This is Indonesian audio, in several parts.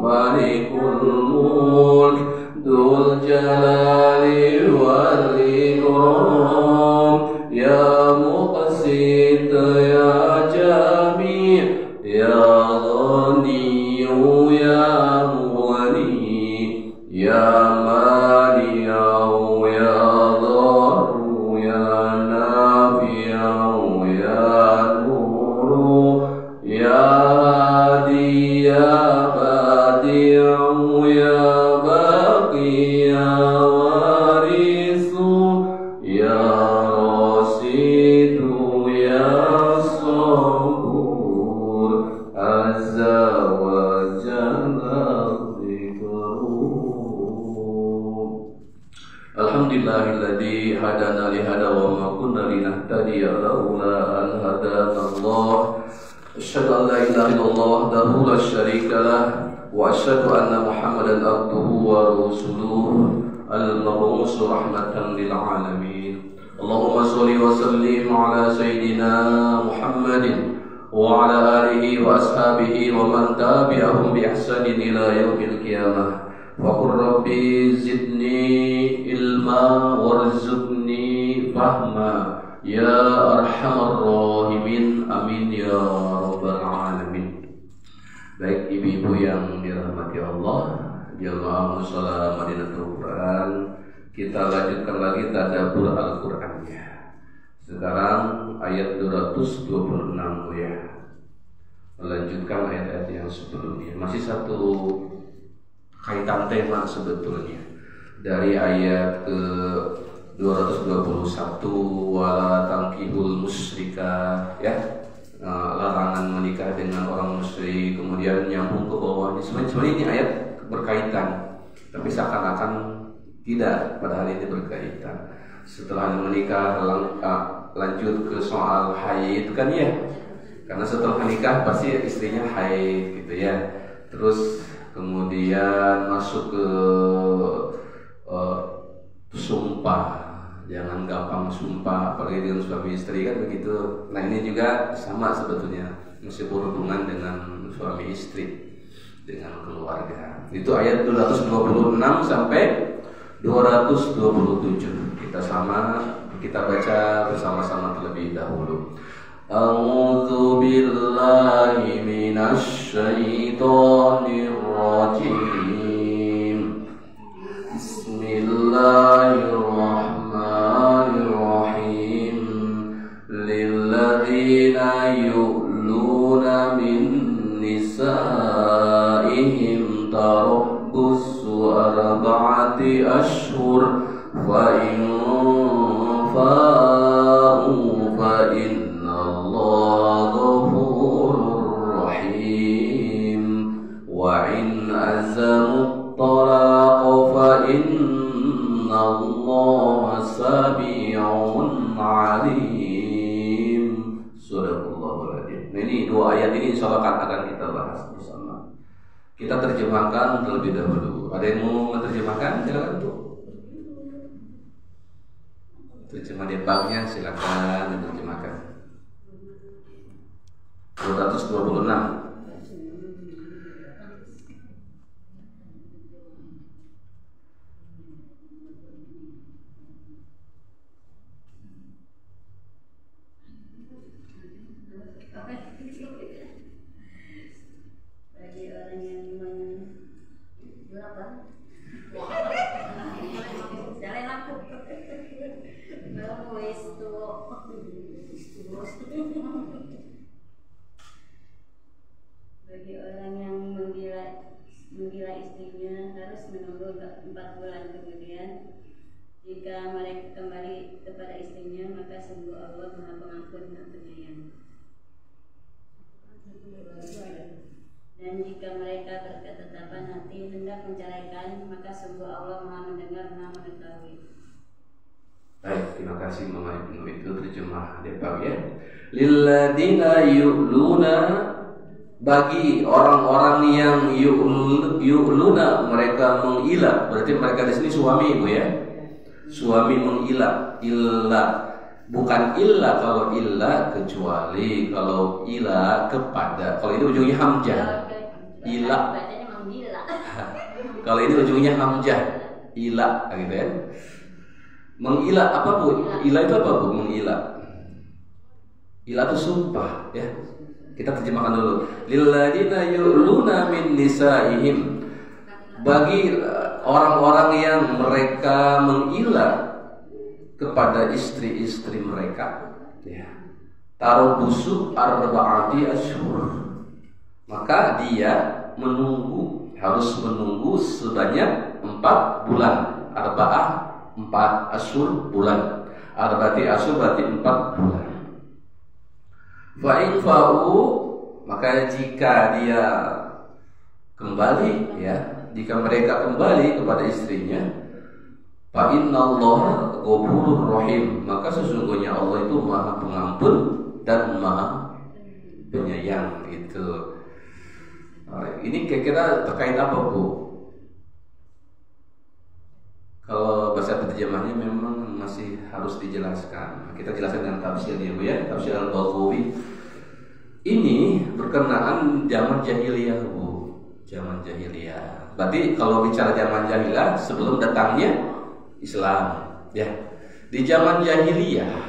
malikul mulk dzul jalali wal ikram ya muqsit ya jami ya ghani ya mughni ya mani ya dharu ya nafi ya nuru ya hadi ya badi'u ya baqi ya warisu ya rasidu ya sabur azza wa jalla dzikruh. Alhamdulillahilladzi hadana li hada wa ma kunna linahtadiya laula an hadana Allah. Asyhadu an la ilaha illallah wahdahu la syarika lah wa asyhadu anna Muhammadan abduhu wa rasuluh al-mab'uts rahmatan lil alamin. Allahumma shalli wa sallim ala sayyidina Muhammadin wa ala alihi wa ashabihi wa man tabi'ahum bi ihsanin ila yaumil qiyamah. Wa qur rabbi zidni ilma warzuqni fahma ya arhamar rahimin amin ya rabbal alamin. Baik ibu-ibu yang dirahmati Allah, jamaah mushola Madinatul Quran, kita lanjutkan lagi tadabbur Al-Qur'annya. Sekarang ayat 226 ya. Melanjutkan ayat-ayat yang sebelumnya. Masih satu kaitan tema sebetulnya. Dari ayat ke 221 wala tankihul musyrika ya, larangan menikah dengan orang musyrik, kemudian nyambung ke bawahnya. Sebenarnya ini ayat berkaitan, tapi seakan-akan tidak, padahal ini berkaitan. Setelah menikah lanjut ke soal haid kan ya, karena setelah menikah pasti istrinya haid gitu ya. Terus kemudian masuk ke sumpah, jangan gampang sumpah apalagi dengan suami istri kan begitu. Nah ini juga sama sebetulnya, masih berhubungan dengan suami istri, dengan keluarga. Itu ayat 226 sampai 227. Kita baca bersama-sama terlebih dahulu. A'udzu billahi minasy syaithanir rajim. Bismillahirrahmanirrahim. Lilladzina yu'luna min nisaihim tarabbusu arba'ati ashhur fa in fa'u fa innallaha ghafurur rahim wa in azamu talaq fa innallaha sami'un alim. Subhanallah. Nah, ini dua ayat ini insyaallah akan kita bahas bersama. Kita terjemahkan terlebih dahulu. Ada yang mau menerjemahkan? Silakan tuh. Terjemah debaknya silakan diterjemahkan. 226. Bagi orang yang bagi orang yang menggila istrinya harus menunggu 4 bulan kemudian. Jika mereka kembali kepada istrinya, maka sungguh Allah Maha Pengampun dan Penyayang. Dan jika mereka berketetapan hati hendak menceraikan, maka sungguh Allah Maha Mendengar, Maha Mengetahui. Baik, terima kasih Mama Ibnu. Itu terjemah Depam ya. Lilladzina yu'luna, bagi orang-orang yang yu'luna, mereka mengilah. Berarti mereka di sini suami ibu ya. Suami mengilah, ilah. Bukan ilah, kalau ilah kecuali, kalau ilah kepada. Kalau itu ujungnya hamzah. Ilah. Kalau ini ujungnya hamzah, ila gitu ya. Mengila apa Bu? Ila itu apa Bu? Mengila. Ila itu sumpah ya. Kita terjemahkan dulu. Lilladzina yu'luna min nisaihim. Bagi orang-orang yang mereka mengila kepada istri-istri mereka ya. Tarubusu arba'ati asyhur. Maka dia harus menunggu sebanyak 4 bulan. Arba'ah 4 asyhur bulan. Arba'ati asyhur berarti 4 bulan. Fa'in fa'u, maka jika dia kembali ya, jika mereka kembali kepada istrinya, fa'innallaha ghafurur rahim, maka sesungguhnya Allah itu Maha Pengampun dan Maha Penyayang. Itu. Ini kira-kira terkait apa Bu? Kalau bahasa terjemahnya memang masih harus dijelaskan. Kita jelaskan dengan tafsirnya Bu ya, tafsir Al-Baghawi. Ini berkenaan zaman jahiliyah Bu, zaman jahiliyah. Berarti kalau bicara zaman jahiliyah sebelum datangnya Islam, ya. Di zaman jahiliyah,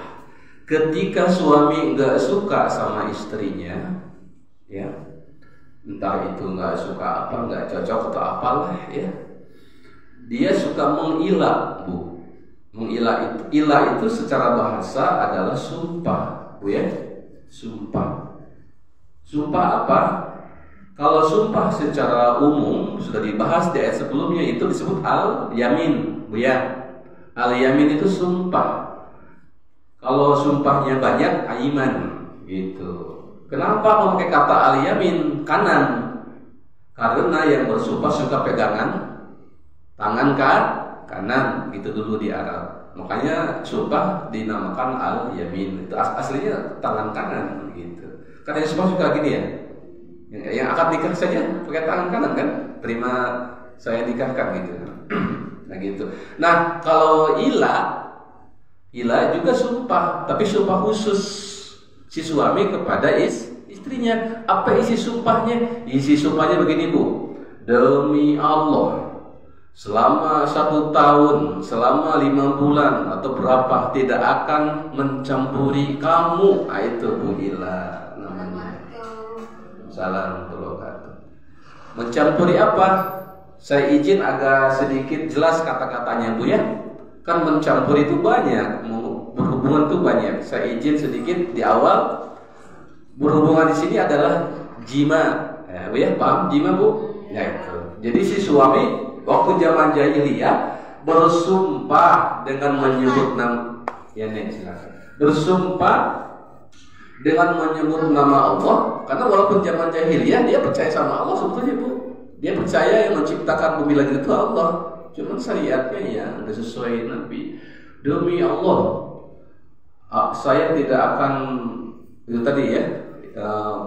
ketika suami nggak suka sama istrinya, ya, entah itu nggak suka apa, nggak cocok atau apalah, ya. Dia suka mengilah Bu. Ilah itu secara bahasa adalah sumpah Bu ya. Sumpah. Sumpah apa? Kalau sumpah secara umum sudah dibahas di ayat sebelumnya, itu disebut al-yamin Bu ya. Al-yamin itu sumpah. Kalau sumpahnya banyak, aiman gitu. Kenapa memakai kata al-yamin? Kanan. Karena yang bersumpah suka pegangan tangan kanan gitu dulu di Arab. Makanya sumpah dinamakan al-yamin. Itu aslinya tangan kanan gitu. Karena yang sumpah suka gini ya. Yang akad nikah saja pakai tangan kanan kan? Terima saya nikahkan gitu. Nah gitu. Nah, kalau ilah juga sumpah, tapi sumpah khusus si suami kepada istrinya. Apa isi sumpahnya? Isi sumpahnya begini Bu. Demi Allah, selama 1 tahun, selama 5 bulan atau berapa tidak akan mencampuri kamu. Itu Bu ilah namanya. Salam wabarakatuh. Mencampuri apa? Saya izin agak sedikit jelas kata-katanya Bu ya. Kan mencampuri itu banyak, berhubungan itu banyak. Saya izin sedikit di awal. Berhubungan di sini adalah jima. Ya, Bu ya, paham jima Bu? Ya itu. Jadi si suami waktu zaman jahiliyah bersumpah dengan menyebut nama, ya nih silakan. Bersumpah dengan menyebut nama Allah, karena walaupun zaman jahiliyah dia percaya sama Allah sebetulnya Bu. Dia percaya yang menciptakan bumi langit itu Allah. Cuman syariatnya ya nggak sesuai Nabi. Demi Allah, saya tidak akan itu tadi ya.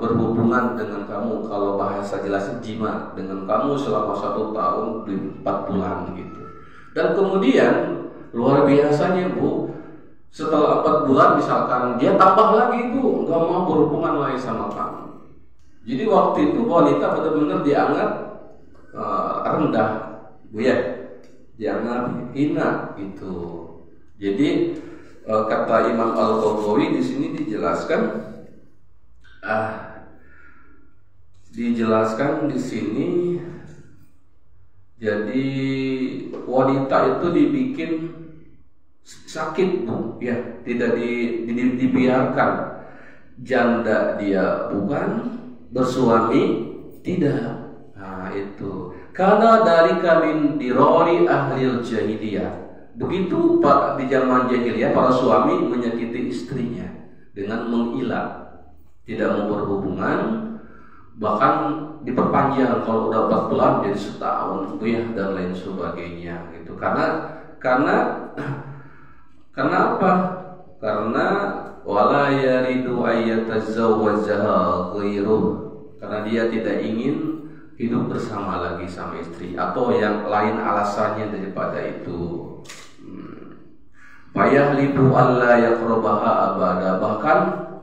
Berhubungan dengan kamu, kalau bahasa jelasnya jima, dengan kamu selama 1 tahun 4 bulan gitu. Dan kemudian luar biasanya Bu, setelah 4 bulan misalkan dia tambah lagi Bu, nggak mau berhubungan lagi sama kamu. Jadi waktu itu wanita benar-benar dianggap rendah Bu ya, dianggap hina gitu. Jadi kata Imam Al-Baghawi di sini dijelaskan. Dijelaskan di sini, jadi wanita itu dibikin sakit Bu ya, tidak dibiarkan. Janda dia bukan, bersuami tidak. Nah itu karena dari kami dirori ahlil jahiliyah. Begitu Pak di zaman jahiliyah para suami menyakiti istrinya dengan mengilah, tidak mau berhubungan, bahkan diperpanjang kalau udah 4 bulan jadi 1 tahun itu ya, dan lain sebagainya gitu. Karena apa? Karena wala yaridu ayyatazawwajaha ghairuh, karena dia tidak ingin hidup bersama lagi sama istri atau yang lain alasannya daripada itu. Fayahlibu alla yaqrabaha abada, bahkan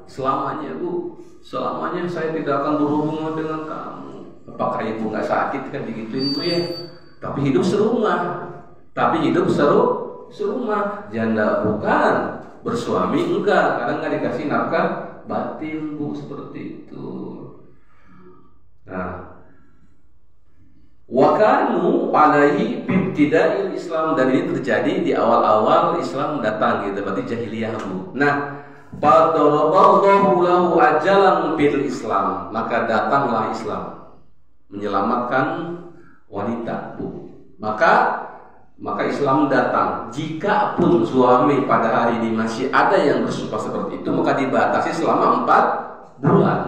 selamanya Bu, selamanya saya tidak akan berhubungan dengan kamu. Apakah ibu nggak sakit kan digituin Bu ya? tapi hidup serumah. Janda bukan, bersuami enggak, kadang nggak dikasih nafkah batin Bu, seperti itu. Nah, wakanu alaihi bibtida'il Islam, dan ini terjadi di awal-awal Islam datang gitu, berarti jahiliyah Bu. Nah, fadaraballahu lahu ajalan bil Islam, maka datanglah Islam menyelamatkan wanita Bu. Maka Islam datang. Jika pun suami pada hari ini masih ada yang bersumpah seperti itu, maka dibatasi selama 4 bulan.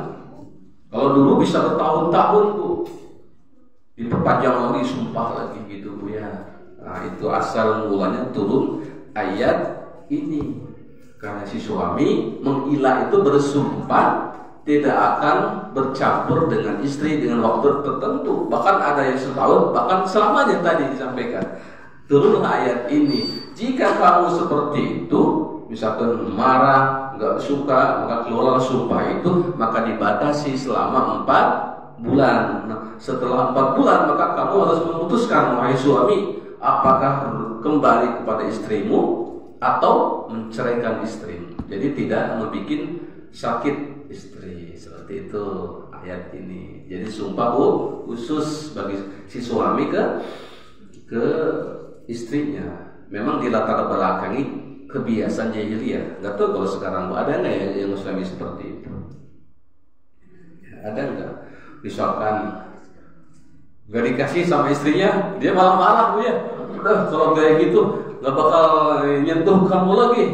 Kalau dulu bisa bertahun-tahun Bu, diperpanjang lagi, sumpah lagi gitu Bu ya. Nah, itu asal mulanya turun ayat ini. Karena si suami mengilah itu bersumpah tidak akan bercampur dengan istri dengan waktu tertentu, bahkan ada yang setahun, bahkan selamanya tadi disampaikan. Turun ayat ini. Jika kamu seperti itu, misalkan marah, nggak suka, maka keluar sumpah itu, maka dibatasi selama 4 bulan. Nah, setelah 4 bulan, maka kamu harus memutuskan, wahai suami, apakah kembali kepada istrimu atau menceraikan istrimu. Jadi tidak membuat sakit istri. Seperti itu ayat ini. Jadi sumpah Bu khusus bagi si suami ke istrinya. Memang di latar belakangi kebiasaan jahiliyah. Nggak tahu kalau sekarang Bu, ada nggak yang suami seperti itu? Ya, ada nggak? Misalkan nggak dikasih sama istrinya, dia malah marah Bu ya. Udah kalau kayak gitu nggak bakal nyentuh kamu lagi.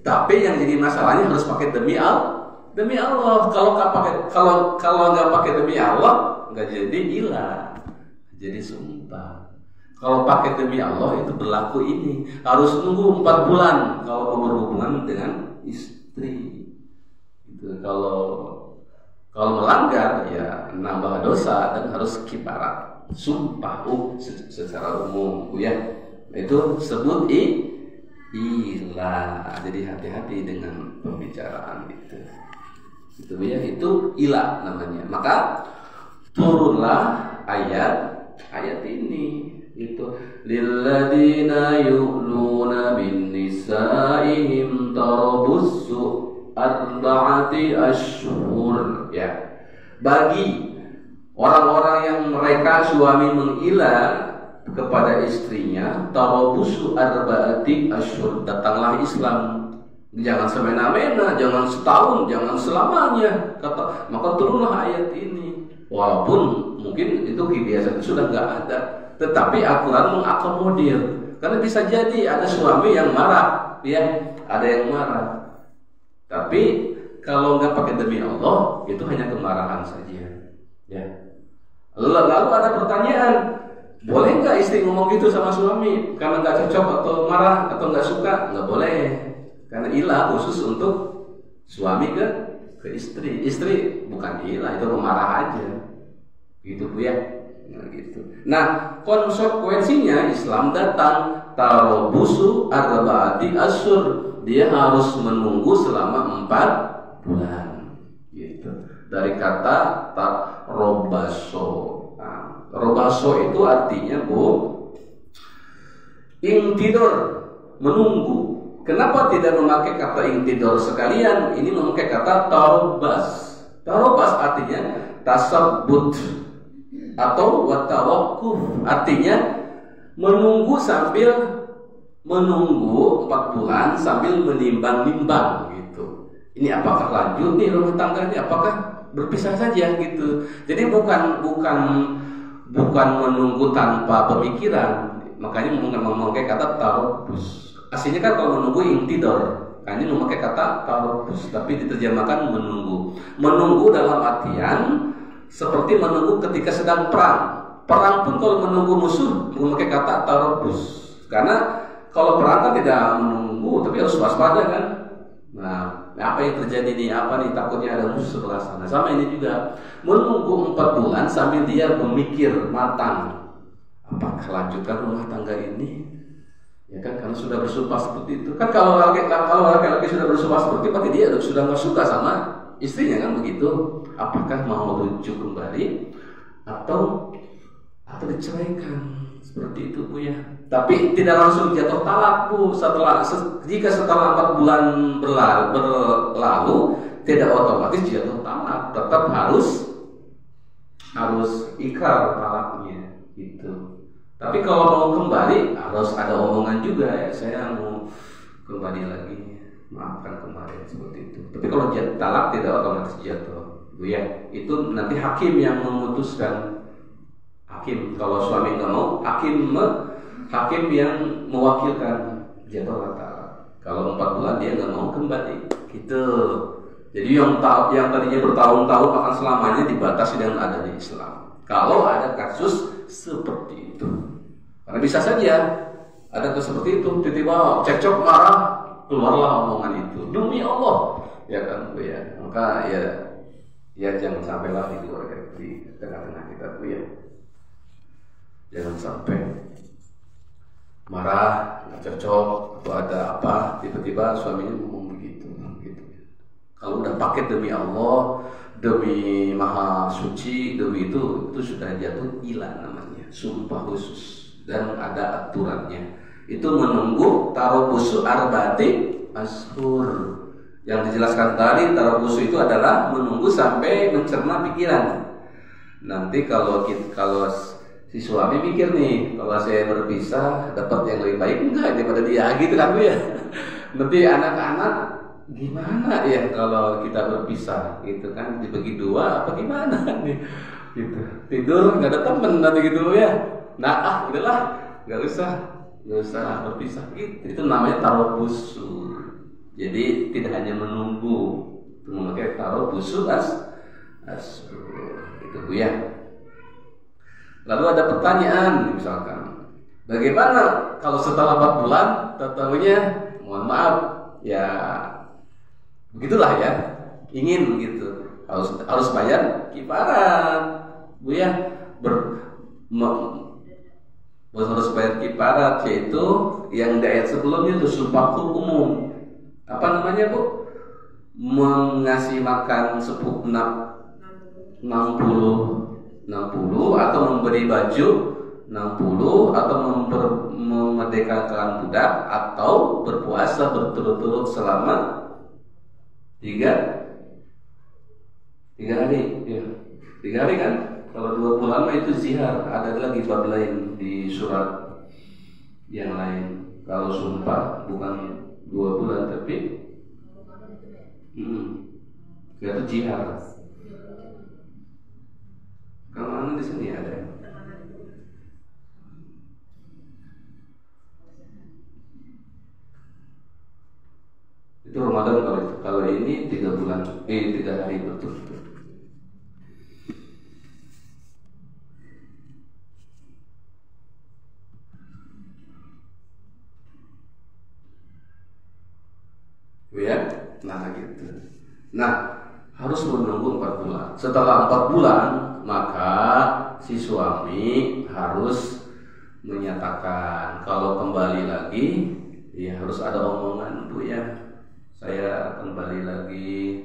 Tapi yang jadi masalahnya harus pakai demi Allah. Kalau nggak pakai demi Allah, nggak jadi ilah, jadi sumpah. Kalau pakai demi Allah itu berlaku ini, harus nunggu 4 bulan kalau mau berhubungan dengan istri. Itu kalau melanggar ya nambah dosa dan harus kifarat sumpah secara umum ya. Itu sebut ilah. Jadi hati-hati dengan pembicaraan itu. Itu ya, itu ilah namanya. Maka turunlah ayat ini. Itu lilladzina yu'luna bin nisaihim tarabussu arba'ati ashhur ya. Bagi orang-orang yang mereka suami mengilah kepada istrinya, tarabussu arba'ati ashhur, datanglah Islam. Jangan semena-mena, jangan setahun, jangan selamanya. Maka turunlah ayat ini. Walaupun mungkin itu kebiasaan sudah nggak ada, tetapi Al-Quran mengakomodir. Karena bisa jadi ada suami yang marah, ya, ada yang marah. Tapi kalau nggak pakai demi Allah, itu hanya kemarahan saja. Ya. Lalu ada pertanyaan, boleh nggak istri ngomong gitu sama suami karena nggak cocok atau marah atau nggak suka? Nggak boleh. Karena ilah khusus untuk suami ke istri. Istri bukan ilah, itu marah aja. Gitu Bu ya. Nah, gitu. Nah, konsekuensinya Islam datang tarabusu arba'ati asyhur. Dia harus menunggu selama 4 bulan. Gitu. Dari kata tarobaso. Nah, robaso itu artinya Bu intidor, menunggu. Kenapa tidak memakai kata intidor sekalian? Ini memakai kata tarobas. Tarobas artinya tasabbut atau watawakuf, artinya menunggu sambil menunggu 4 bulan sambil menimbang-nimbang gitu. Ini apakah lanjut nih rumah tangga ini, apakah berpisah saja gitu. Jadi bukan menunggu tanpa pemikiran. Makanya memakai kata tarobus. Aslinya kan kalau menunggu intidor, kan ini memakai kata tarobus, tapi diterjemahkan menunggu. Menunggu dalam artian seperti menunggu ketika sedang perang. Perang pun kalau menunggu musuh memakai kata tarobus. Karena kalau perang kan tidak menunggu, tapi harus waspada kan. Nah, apa yang terjadi nih? Apa nih? Takutnya ada musuh sebelah sana. Sama ini juga menunggu 4 bulan sambil dia memikir matang. Apakah lanjutkan rumah tangga ini? Ya kan, karena sudah bersumpah seperti itu. Kan kalau laki-laki sudah bersumpah seperti itu, berarti dia sudah nggak suka sama istrinya kan begitu. Apakah mau rujuk kembali atau atau diceraikan. Seperti itu Bu ya. Tapi tidak langsung jatuh talak Bu. Jika setelah 4 bulan berlalu tidak otomatis jatuh talak, tetap harus ikrar talaknya gitu. Tapi kalau mau kembali harus ada omongan juga ya, saya mau kembali lagi, maafkan kemarin, seperti itu. Tapi kalau jatuh talak tidak otomatis jatuh Bu ya. Itu nanti hakim yang memutuskan. Hakim, kalau suami nggak mau, hakim yang mewakilkan jatuh talak. Kalau 4 bulan dia nggak mau kembali, gitu. Jadi yang tadinya bertahun-tahun akan selamanya dibatasi dengan adanya Islam. Kalau ada kasus seperti itu, karena bisa saja ada kasus seperti itu, tiba-tiba cekcok marah, keluarlah omongan itu demi Allah, ya kan Bu ya. Maka ya jangan sampailah di keluarga, di tengah-tengah kita Bu ya. Jangan sampai marah, nggak cocok, atau ada apa, tiba-tiba suaminya ngomong begitu. Kalau udah paket demi Allah, demi Maha Suci, demi itu sudah jatuh ilah namanya, sumpah khusus, dan ada aturannya. Itu menunggu tarobusu arba'ati ashur. Yang dijelaskan tadi, tarobusu itu adalah menunggu sampai mencerna pikiran. Nanti kalau si suami mikir nih, kalau saya berpisah dapat yang lebih baik enggak daripada dia, gitu kan Bu ya. Nanti anak-anak gimana ya kalau kita berpisah, gitu kan, dibagi 2 apa gimana nih, gitu. Tidur nggak ada temen nanti gitu ya. Nah udahlah, nggak usah berpisah gitu. Itu namanya tarobusu. Jadi tidak hanya menunggu, itu memakai tarobusu itu Bu ya. Lalu ada pertanyaan, misalkan, bagaimana kalau setelah 4 bulan, tahunya, mohon maaf, ya begitulah ya, ingin gitu, harus bayar kifarat, Bu ya, harus bayar kifarat, yaitu yang di ayat sebelumnya itu sumpah umum, apa namanya Bu, mengasih makan 60 atau memberi baju 60 atau memerdekakan budak atau berpuasa berturut-turut selama 3 hari ya. 3 hari kan. Kalau 2 bulan itu zihar. Ada lagi bab lain di surat yang lain. Kalau sumpah bukan 2 bulan tapi itu zihar. Kalau di sini ada. Itu Ramadan kalau ini 3 bulan, 3 hari betul-betul. Ya, nah gitu. Nah, harus menunggu 4 bulan. Setelah 4 bulan, maka si suami harus menyatakan kalau kembali lagi, ya harus ada omongan Bu ya. Saya kembali lagi,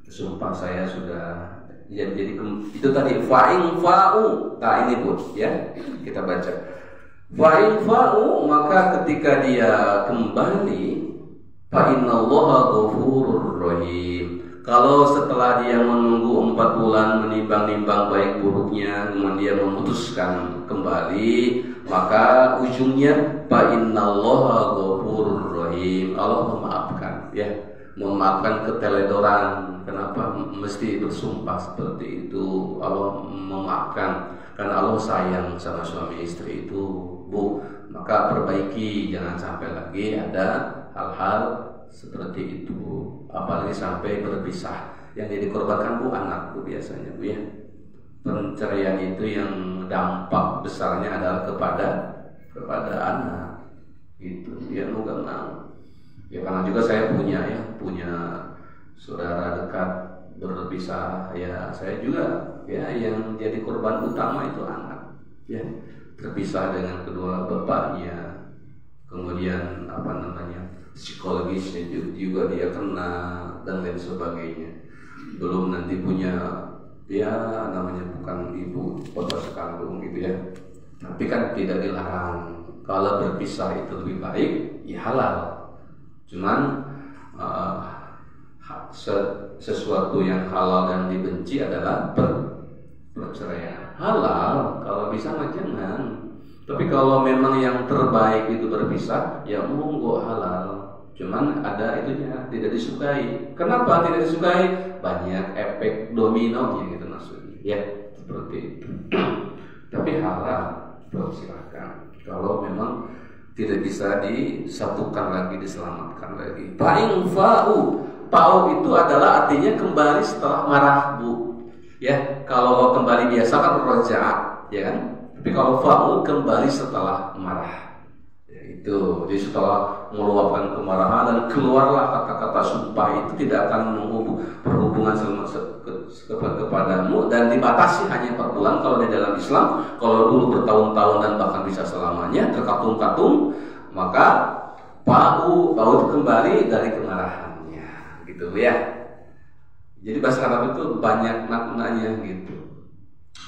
sumpah saya sudah jadi itu tadi fa'in fa'u. Nah ini Bu ya, kita baca. Fa'in fa'u, maka ketika dia kembali, fa'innallaha ghafurur rahim. Kalau setelah dia menunggu 4 bulan menimbang-nimbang baik buruknya, kemudian dia memutuskan kembali, maka ujungnya fa'innallaha ghafurur rahim. Allah memaafkan ya, memaafkan keteledoran. Kenapa mesti bersumpah seperti itu? Allah memaafkan karena Allah sayang sama suami istri itu, Bu. Maka perbaiki, jangan sampai lagi ada hal-hal seperti itu, apalagi sampai berpisah. Yang jadi korbankan Bu anak Bu biasanya Bu ya. Perceraian itu yang dampak besarnya adalah kepada anak. Itu dia nggak mau. Ya karena juga saya punya saudara dekat berpisah ya, saya juga ya yang jadi korban utama itu anak ya, terpisah dengan kedua bapaknya, kemudian psikologisnya juga dia kena dan lain sebagainya. Belum nanti punya ya namanya bukan ibu atau sekandung gitu ya, tapi kan tidak dilarang. Kalau berpisah itu lebih baik, ya halal. Cuman sesuatu yang halal dan dibenci adalah perceraian. Halal kalau bisa mah jangan. Tapi kalau memang yang terbaik itu berpisah, ya monggo halal. Cuman ada itunya, tidak disukai. Kenapa tidak disukai? Banyak efek dominonya gitu maksudnya. Ya seperti itu. Tapi halal, silahkan. Kalau memang tidak bisa disatukan lagi, diselamatkan lagi. Fa'u itu adalah artinya kembali setelah marah, Bu. Ya, kalau kembali biasa kan roja, ya kan? Tapi kalau fa'u kembali setelah marah. Ya, itu. Jadi setelah meluapkan kemarahan dan keluarlah kata-kata sumpah itu tidak akan berhubungan kepadamu dan dibatasi hanya 4 bulan kalau di dalam Islam. Kalau dulu bertahun-tahun dan bahkan bisa selamanya terkatung-katung, maka fa'u kembali dari kemarahannya, gitu ya. Jadi bahasa Arab itu banyak maknanya gitu.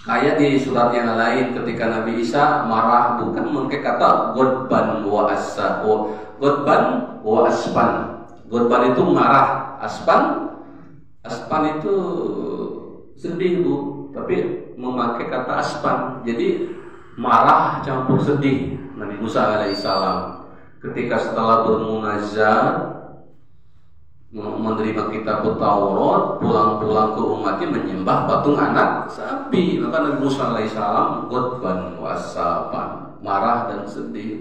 Kayak di surat yang lain ketika Nabi Isa marah bukan memakai kata godban wa aspan. Godban itu marah, aspan itu sedih, Bu, tapi memakai kata aspan. Jadi marah campur sedih Nabi Musa alaihissalam ketika setelah bermunajat menerima kitab Taurat, pulang-pulang ke umatnya menyembah patung anak sapi. Maka Nabi Musa alaihissalam godban wasapan, marah dan sedih.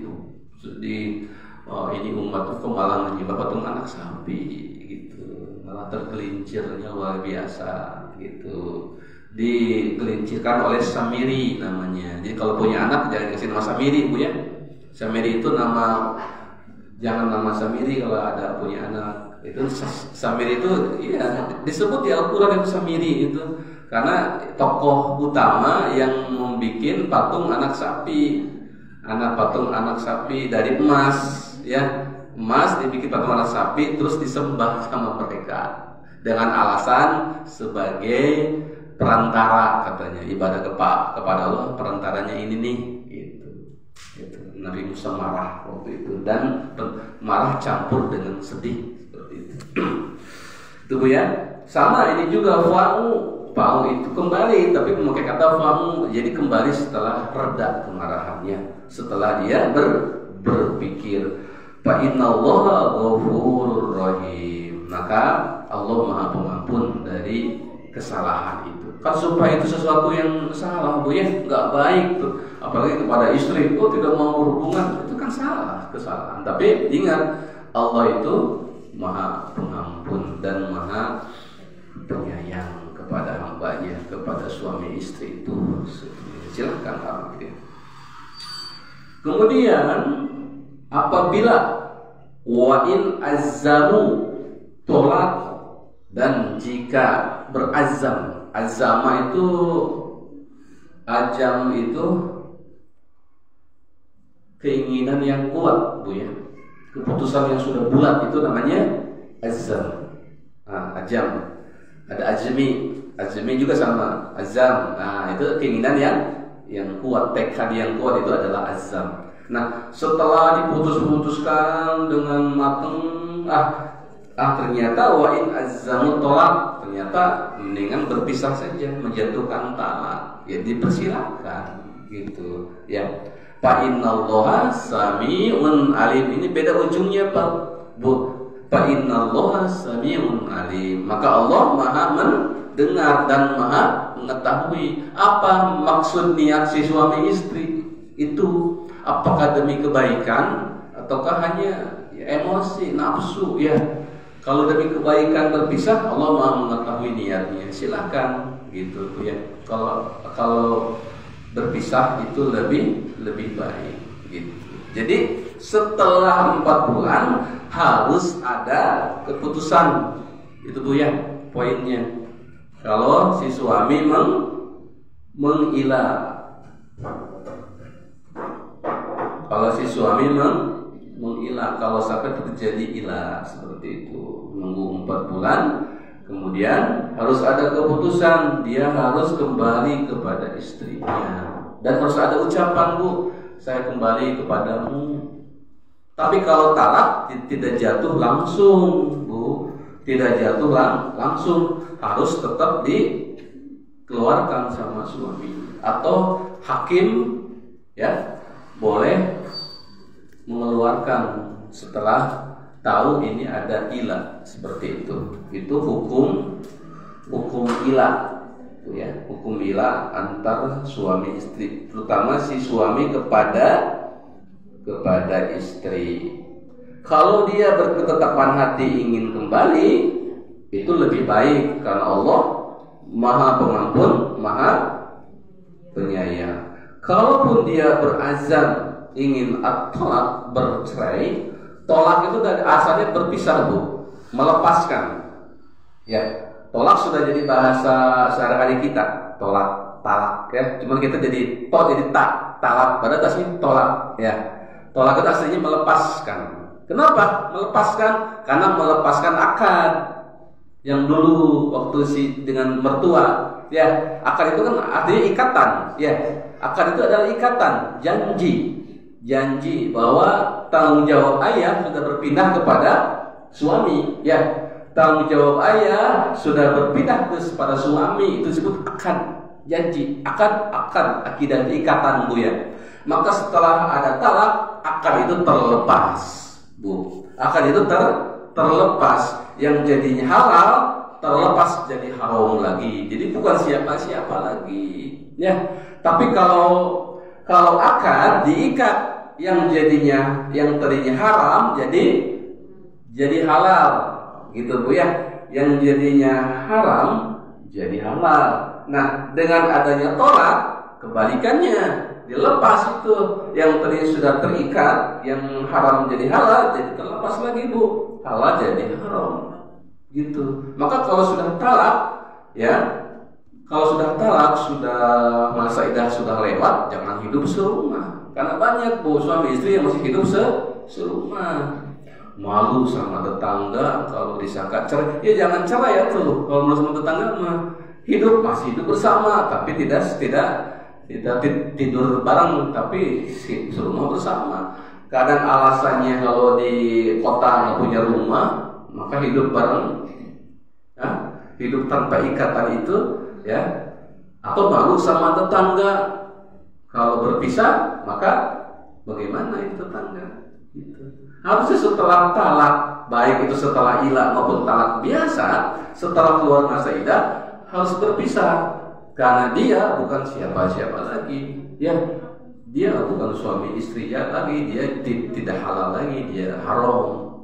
Ini umat itu malah menyembah patung anak sapi gitu, malah tergelincirnya luar biasa gitu. Digelincirkan oleh Samiri namanya. Jadi kalau punya anak jangan kasih nama Samiri, Bu ya. Samiri itu nama, jangan nama Samiri kalau ada punya anak. Itu Samiri itu ya disebut di Al-Quran itu Samiri itu karena tokoh utama yang membuat patung anak sapi, patung anak sapi dari emas, ya, emas dibikin patung anak sapi terus disembah sama mereka dengan alasan sebagai perantara, katanya ibadah kepada Allah, perantaranya ini nih gitu. Nabi Musa marah waktu itu dan marah campur dengan sedih. Itu Bu ya. Sama ini juga fa'u itu kembali, tapi memakai kata fa'u, jadi kembali setelah reda kemarahannya, setelah dia berpikir. Fa innallaha ghafurur rahim. Maka Allah Maha Pengampun dari kesalahan itu. Kan sumpah itu sesuatu yang salah, Bu ya, enggak baik tuh. Apalagi kepada istri, tidak mau berhubungan, itu kan kesalahan. Tapi ingat, Allah itu Maha Pengampun dan Maha Penyayang kepada hambanya, kepada suami istri itu. Silahkan ambil. Kemudian apabila wa'in azzamu tolak, dan jika berazam, azama itu ajam itu keinginan yang kuat, Bu ya. Keputusan yang sudah bulat itu namanya azam. Ajam. Ada azmi juga sama. Azam. Itu keinginan yang kuat, tekad yang kuat itu adalah azam. Nah, setelah diputuskan dengan mateng, ternyata wa'in azzamu tolak, ternyata mendingan berpisah saja, menjatuhkan talak. Ya dipersilakan gitu, ya. Fa innallaha sami'un alim. Ini beda ujungnya, Pak, Bu. Fa innallaha sami'un alim. Maka Allah Maha mendengar dan Maha mengetahui apa maksud niat si suami istri itu. Apakah demi kebaikan ataukah hanya emosi, nafsu, ya. Kalau demi kebaikan berpisah, Allah Maha mengetahui niatnya. Silakan gitu, ya. Kalau berpisah itu lebih baik gitu. Jadi setelah 4 bulan harus ada keputusan. Itu Bu ya poinnya. Kalau si suami mengilah, kalau si suami mengilah, kalau sampai terjadi ilah seperti itu, menunggu 4 bulan, Kemudian harus ada keputusan, dia harus kembali kepada istrinya. Dan harus ada ucapan, Bu, saya kembali kepadamu. Tapi kalau talak tidak jatuh langsung, Bu, tidak jatuh langsung, harus tetap dikeluarkan sama suami. Atau hakim ya boleh mengeluarkan setelah tahu ini ada ilah, seperti itu. Itu hukum ilah, ya, hukum ilah antar suami istri, terutama si suami kepada istri. Kalau dia berketetapan hati ingin kembali, itu lebih baik karena Allah Maha Pengampun, Maha Penyayang. Kalaupun dia berazam ingin at-talaq, bercerai, tolak itu dari asalnya berpisah, Bu, melepaskan. Ya, tolak sudah jadi bahasa sehari-hari kita, tolak, talak, ya. Cuma kita jadi talak, padahal aslinya tolak, ya. Tolak itu aslinya melepaskan. Kenapa melepaskan? Karena melepaskan akad yang dulu waktu dengan mertua, ya. Akad itu kan artinya ikatan, ya. Akad itu adalah ikatan, janji bahwa tanggung jawab ayah sudah berpindah kepada suami, ya. Tanggung jawab ayah sudah berpindah kepada suami, itu disebut akad, janji, akad, akidah, ikatan, Bu, ya. Maka setelah ada talak, akad itu terlepas, Bu. Akad itu terlepas, yang jadinya halal terlepas jadi haram lagi. Jadi bukan siapa-siapa lagi, ya. Tapi kalau akad diikat, yang tadinya haram jadi halal, gitu, Bu, ya. Yang jadinya haram jadi halal. Nah, dengan adanya tolak, kebalikannya, dilepas itu. Yang tadinya sudah terikat, yang haram jadi halal, jadi terlepas lagi, Bu. Halal jadi haram, gitu. Maka kalau sudah talak, ya, sudah masa idah sudah lewat, jangan hidup serumah. Karena banyak, Bu, suami istri yang masih hidup serumah. Malu sama tetangga kalau disangka cerai. Ya jangan cerai ya tuh. Kalau malu sama tetangga mah masih hidup bersama, tapi tidak tidur bareng, tapi serumah bersama. Kadang alasannya kalau di kota nggak punya rumah, maka hidup bareng, ya, hidup tanpa ikatan itu, ya. Atau malu sama tetangga. Kalau berpisah, maka bagaimana itu tetangga? Gitu. Harusnya setelah talak, baik itu setelah ilah maupun talak biasa, setelah keluar masa idah harus berpisah, karena dia bukan siapa-siapa lagi, ya. Dia bukan suami istri ya lagi, dia tidak halal lagi, dia haram.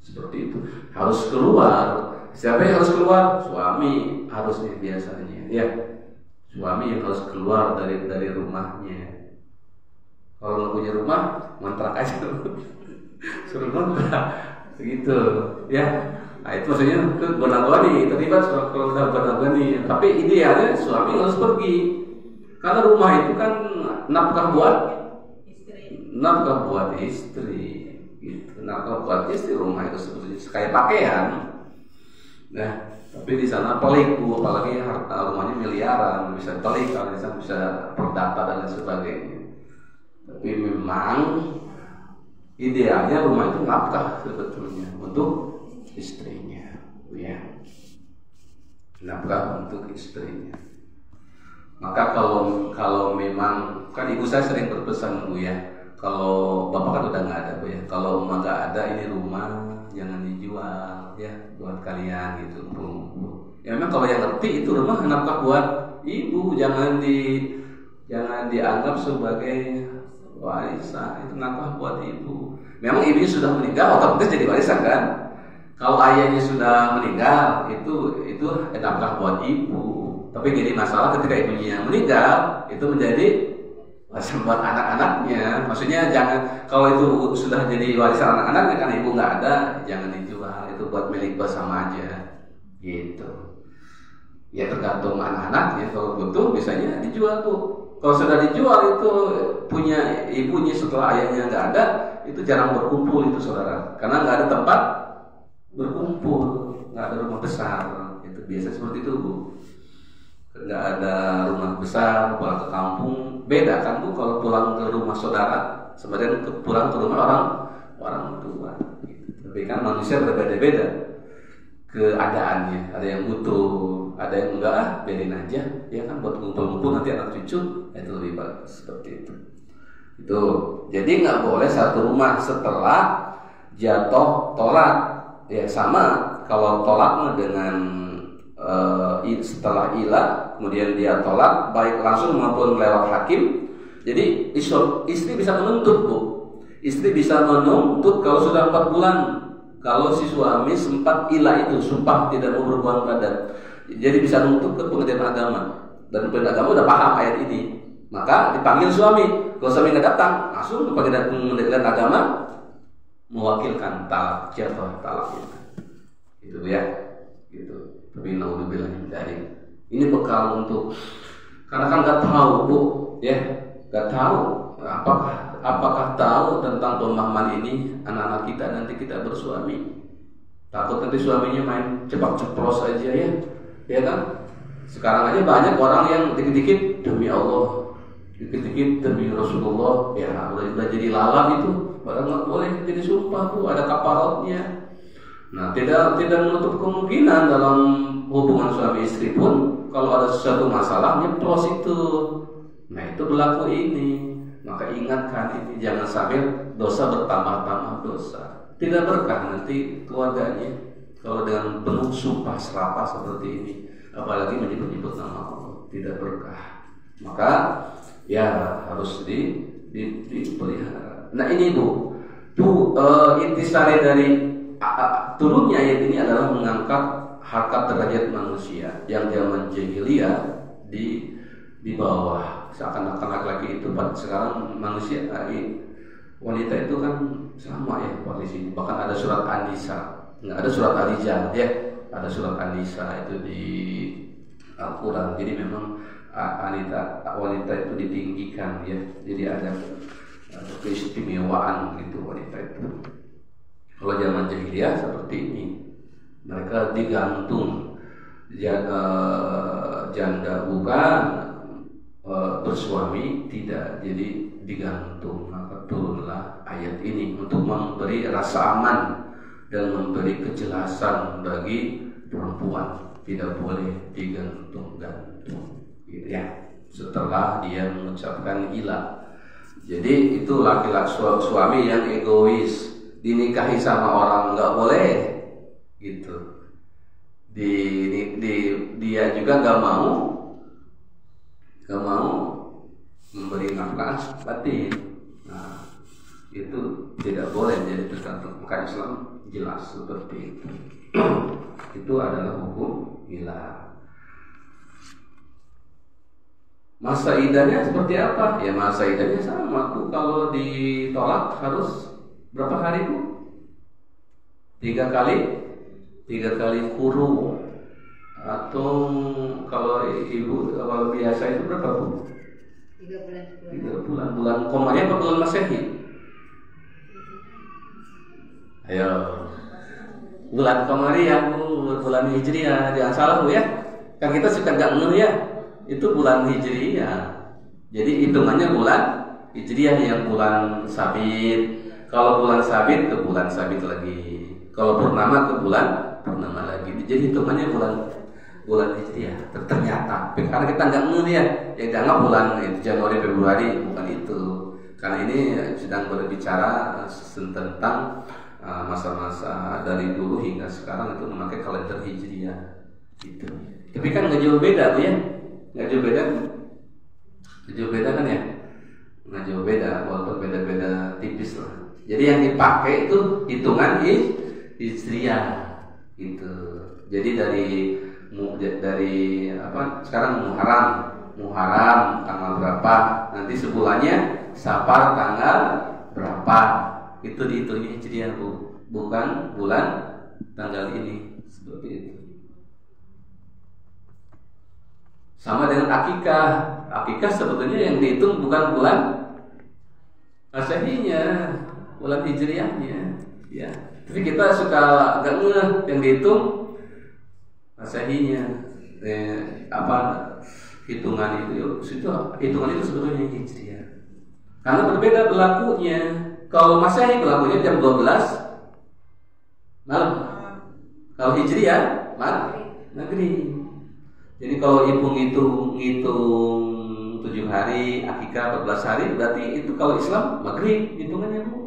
Seperti itu. Harus keluar. Siapa yang harus keluar? Suami harusnya biasanya, ya. Suami yang harus keluar dari rumahnya. Kalau nggak punya rumah, ngontrak aja. Suruh ngontrak, gitu, ya. Nah itu maksudnya gonang-goni, terlibat kalau udah gonang-goni. Tapi idealnya suami harus pergi, karena rumah itu kan nafkah buat istri, gitu. Nafkah buat istri, rumah itu sebetulnya kayak pakaian. Nah, tapi di sana pelik, Bu, apalagi harta rumahnya miliaran, bisa pelik kalau di sana bisa perdata dan lain sebagainya. Tapi memang idealnya rumah itu nafkah sebetulnya untuk istrinya, ya. Nafkah untuk istrinya. Maka kalau memang kan ibu saya sering berpesan, Bu, ya. Kalau bapak kan udah nggak ada, Bu, ya. Kalau emak nggak ada, ini rumah jangan dijual, ya, buat kalian, gitu, Bu. Ya memang kalau yang ngerti itu rumah nafkah buat ibu, jangan dianggap sebagai warisan, itu nafkah buat ibu. Memang ibunya sudah meninggal, otomatis jadi warisan kan. Kalau ayahnya sudah meninggal, itu nafkah buat ibu. Tapi jadi masalah ketika ibunya meninggal, itu menjadi warisan buat anak-anaknya. Maksudnya jangan, kalau itu sudah jadi warisan anak-anaknya kan ibu nggak ada, jangan dijual. Itu buat milik bersama aja, gitu. Ya tergantung anak-anaknya. Kalau butuh, biasanya dijual, tuh. Kalau sudah dijual itu punya ibunya setelah ayahnya nggak ada, itu jarang berkumpul itu, saudara. Karena nggak ada tempat berkumpul, nggak ada rumah besar, biasa seperti itu Bu. Nggak ada rumah besar, pulang ke kampung. Beda kan Bu kalau pulang ke rumah saudara, sebenarnya pulang ke rumah orang tua. Tapi kan manusia berbeda-beda keadaannya. Ada yang butuh, ada yang enggak, biarin aja. Ya kan buat ngumpul-ngumpul nanti anak cucu, itu lebih bagus seperti itu. Itu. Jadi nggak boleh satu rumah setelah jatuh tolak. Ya sama kalau tolaknya dengan setelah ilah kemudian dia tolak baik langsung maupun lewat hakim. Jadi istri bisa menuntut Bu. Istri bisa menuntut kalau sudah 4 bulan. Kalau si suami sempat ilah itu sumpah tidak mau berhubungan badan. Jadi bisa menuntut ke pengadilan agama. Dan pengadilan agama udah paham ayat ini. Maka dipanggil suami. Kalau suami nggak datang, langsung ke pengadilan agama mewakilkan talak, jatuh talak itu ya, gitu. Tapi naudzubillah min dzalik. Ini bekal untuk, karena kan nggak tahu Bu, ya, nggak tahu apakah tahu tentang pemahaman ini anak-anak kita nanti kita bersuami. Takut nanti suaminya main cepat-ceplos aja ya kan? Sekarang aja banyak orang yang dikit-dikit demi Allah, dikit-dikit demi Rasulullah, ya udah jadi lalat itu. Padahal nggak boleh jadi sumpah Bu, ada kafaratnya. Nah tidak menutup kemungkinan dalam hubungan suami istri pun kalau ada sesuatu masalah nyeplos itu. Nah itu berlaku ini. Maka ingatkan ini, jangan sampai dosa bertambah-tambah dosa. Tidak berkah nanti keluarganya kalau dengan penuh sumpah serapah seperti ini, apalagi menyebut-nyebut nama Allah, tidak berkah. Maka ya harus dipelihara. Nah ini Bu, intisari dari turunnya ayat ini adalah mengangkat harkat derajat manusia yang zaman jahiliyah di bawah. Seakan-akan laki-laki itu sekarang manusia wanita itu kan sama ya posisinya. Bahkan ada surat An-Nisa, nggak ada surat Al-Rijal ya, ada surat An-Nisa itu di Al-Quran. Jadi memang wanita itu ditinggikan ya. Jadi ada keistimewaan gitu wanita itu. Kalau zaman jahiliyah seperti ini, mereka digantung, janda bukan, bersuami tidak, jadi digantung. Maka turunlah ayat ini untuk memberi rasa aman dan memberi kejelasan bagi perempuan, tidak boleh digantung-gantung gitu ya, setelah dia mengucapkan ilah. Jadi itu laki-laki suami yang egois, dinikahi sama orang nggak boleh gitu. Dia juga nggak mau memberi nafkah batin. Nah itu tidak boleh jadi tergantung. Maka Islam jelas seperti itu. Itu adalah hukum ilah. Masa idahnya seperti apa? Ya masa idahnya sama tuh. Kalau ditolak harus berapa hari Bu? 3 kali kurung. Atau kalau ibu kalau biasa itu berapa Bu? 3 bulan. Bulan komanya apa bulan Masehi? Ayo. Bulan Komariah Bu, bulan Hijriah. Jangan salah Bu ya. Kan kita suka nggak ngeh ya. Itu bulan Hijriah. Jadi hitungannya bulan Hijriah yang bulan sabit. Kalau bulan sabit ke bulan sabit lagi. Kalau purnama ke bulan purnama lagi. Jadi hitungannya bulan Hijriah. Ternyata karena kita nggak ngeh ya. Yang dianggap bulan itu Januari Februari, bukan itu. Karena ini sedang berbicara tentang masa-masa dari dulu hingga sekarang itu memakai kalender Hijriah. Gitu. Tapi kan nggak jauh beda Bu ya. Nggak jauh beda kan ya, nggak jauh beda walaupun beda-beda tipis lah. Jadi yang dipakai itu hitungan Hijriah gitu. Jadi dari apa sekarang Muharram tanggal berapa, nanti sebulannya Safar tanggal berapa, itu dihitungnya Hijriah Bu, bukan bulan tanggal ini, seperti itu. Sama dengan akikah. Akikah sebetulnya yang dihitung bukan bulan Masehinya, bulan Hijriahnya, ya. Tapi kita suka agak ngeh yang dihitung Masehinya apa hitungan itu hitungan itu sebetulnya Hijriah. Karena berbeda berlakunya. Kalau Masehi berlakunya jam 12 malam. Kalau Hijriah maghrib. Jadi kalau ngitung 7 hari, akikah 14 hari, berarti itu kalau Islam maghrib hitungannya Bu.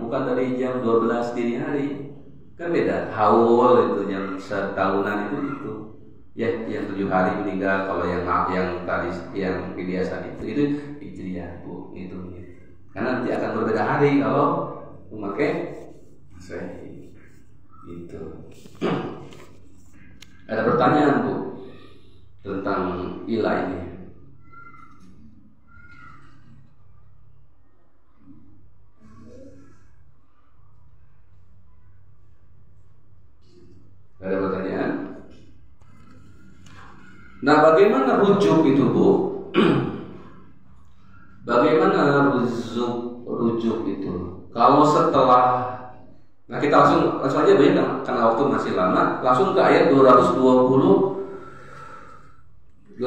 Bukan dari jam 12 dini hari. Kan beda. Haul itu yang setahunan itu. Ya, yang 7 hari meninggal. Kalau yang tadi yang kebiasaan itu Hijriah Bu, itu. Karena nanti akan berbeda hari kalau memakai Masehi. Itu. Ada pertanyaan Bu tentang ilah ini? Ada pertanyaan? Nah, bagaimana rujuk itu Bu? Bagaimana rujuk itu? Kalau setelah, nah kita langsung aja banyak karena waktu masih lama, langsung ke ayat 228.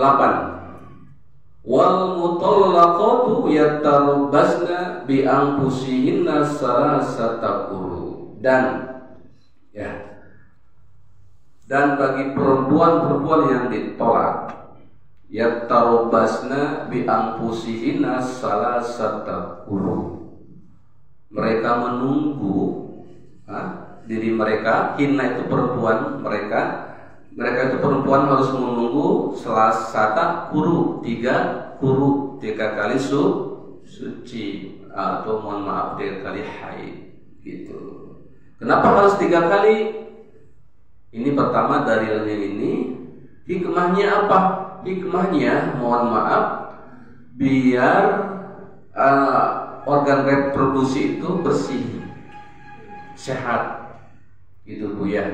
Wal mutallaqatu yatarabbasna bi anfusihinna salasata quru. Dan bagi perempuan-perempuan yang ditolak, yatarabbasna bi anfusihinna salasata quru. Mereka menunggu diri mereka, hinna itu perempuan, mereka itu perempuan harus menunggu salasata quru, 3 kali suci, atau mohon maaf 3 kali haid gitu. Kenapa harus 3 kali? Ini pertama dalilnya ini. Hikmahnya apa? Hikmahnya mohon maaf biar organ reproduksi itu bersih, sehat gitu Bu ya.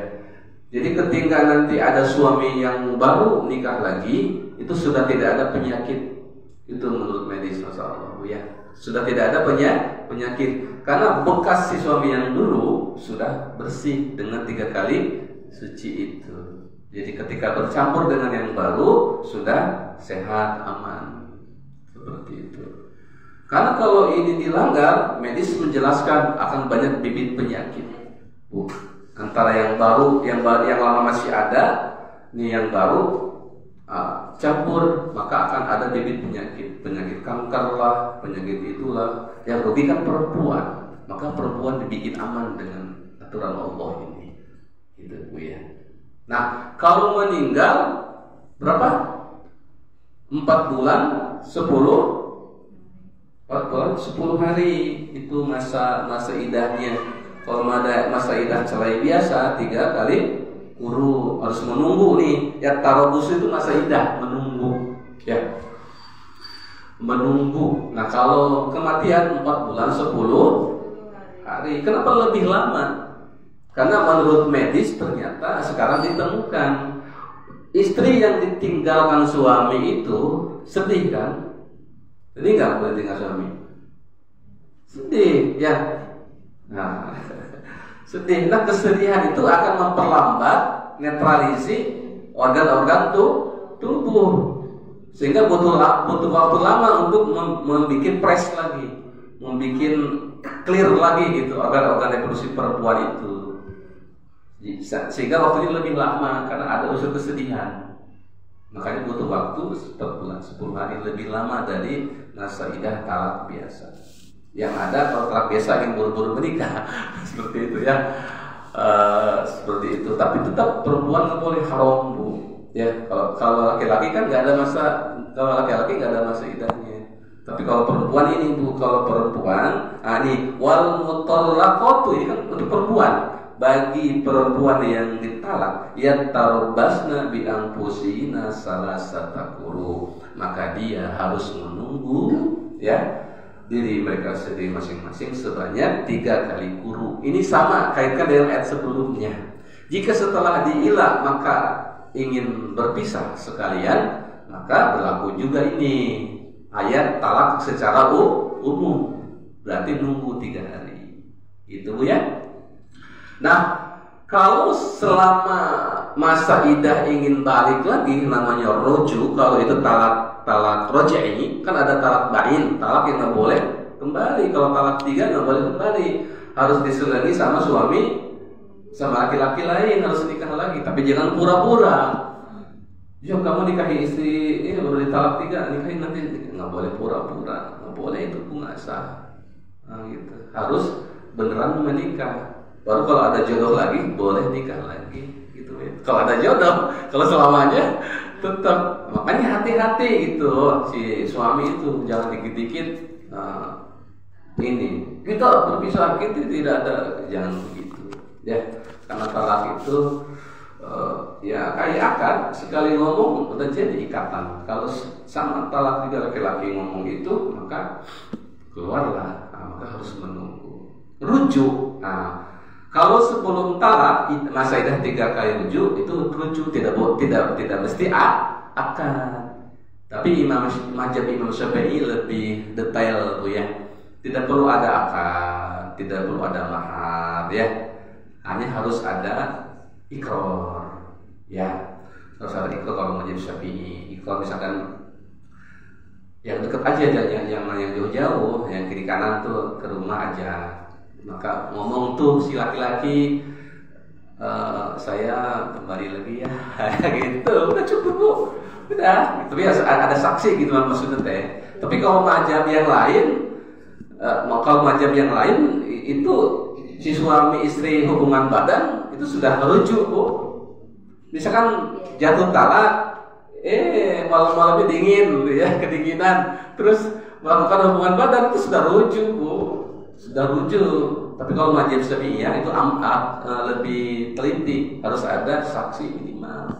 Jadi ketika nanti ada suami yang baru nikah lagi, itu sudah tidak ada penyakit. Itu menurut medis, Masya Allah Bu ya. Sudah tidak ada penyakit karena bekas si suami yang dulu sudah bersih dengan 3 kali suci itu. Jadi ketika bercampur dengan yang baru sudah sehat, aman. Seperti itu. Karena kalau ini dilanggar, medis menjelaskan akan banyak bibit penyakit. Bu, antara yang baru, yang lama masih ada, nih yang baru campur, maka akan ada bibit penyakit kanker lah, penyakit itulah. Yang rugi kan perempuan, maka perempuan dibikin aman dengan aturan Allah ini. Gitu Bu ya. Nah, kalau meninggal berapa? 4 bulan 10 hari itu masa idahnya. Kalau ada masa idah celai biasa 3 kali quru, harus menunggu nih. Ya tarobus itu masa idah, menunggu ya. Menunggu. Nah, kalau kematian 4 bulan 10 hari. Kenapa lebih lama? Karena menurut medis ternyata sekarang ditemukan istri yang ditinggalkan suami itu sedih kan? Sedih nggak boleh tinggal suami? Sedih ya. Nah, sedih. Nah, kesedihan itu akan memperlambat netralisi organ-organ tubuh, sehingga butuh waktu lama untuk membuat press lagi, membuat clear lagi gitu organ-organ reproduksi perempuan itu. Sehingga waktunya lebih lama karena ada unsur kesedihan. Makanya butuh waktu 4 bulan 10 hari lebih lama dari masa idah talak biasa. Yang ada kalau talak biasa yang buru-buru menikah seperti itu ya. Seperti itu. Tapi tetap perempuan nggak boleh haram Bu. Ya kalau laki-laki kan nggak ada masa idahnya. Tapi kalau perempuan ini Bu, kalau perempuan, nih wal mutallaqatu ini kan untuk perempuan. Bagi perempuan yang ditalak, yatarabbasna bi anfusina salasata quru, maka dia harus menunggu ya diri mereka sendiri masing-masing sebanyak 3 kali quru. Ini sama kaitkan dengan ayat sebelumnya. Jika setelah diilah maka ingin berpisah sekalian, maka berlaku juga ini ayat talak secara umum. Berarti nunggu 3 hari. Itu Bu ya. Nah, Kalau selama masa idah ingin balik lagi, namanya roju. Kalau itu talak roja'i, kan ada talak bain, talak yang nggak boleh kembali. Kalau talak 3 nggak boleh kembali, harus diselani sama suami, sama laki-laki lain, harus nikah lagi. Tapi jangan pura-pura. Ya kamu nikahi istri ini baru ditalak 3, nikahin nanti. Nggak boleh pura-pura, nggak boleh, itu nggak sah. Nah, gitu. Harus beneran menikah. Baru kalau ada jodoh lagi boleh nikah lagi, gitu ya. Kalau ada jodoh, kalau selamanya tetap. Makanya hati-hati itu si suami itu, jangan dikit-dikit ini kita berpisah, kita tidak ada, jangan begitu ya. Karena talak itu ya kayak akad, sekali ngomong udah jadi ikatan. Kalau sama talak 3 laki-laki ngomong itu, maka keluarlah, maka harus menunggu rujuk. Kalau sebelum talak masa idah 3 kali rujuk, itu rujuk, tidak mesti akad. Tapi mazhab Imam Syafi'i lebih detail Bu ya. Tidak perlu ada akad, tidak perlu ada mahar ya. Hanya harus ada ikrar ya. Harus ada ikrar kalau mazhab Syafi'i. Ikrar misalkan yang dekat aja, yang jauh-jauh, yang kiri kanan tuh ke rumah aja. Maka ngomong tuh si laki-laki, saya kembali lagi ya, gitu, udah cukup Bu, udah. Tapi ada saksi gitu maksudnya teh. Tapi kalau mazhab yang lain, itu si suami istri hubungan badan itu sudah merujuk Bu. Misalkan jatuh talak, malam-malamnya dingin, ya kedinginan, terus melakukan hubungan badan, itu sudah rujuk Bu. Sudah rujuk. Tapi kalau mazhab Syafi'iyah itu lebih teliti, harus ada saksi minimal.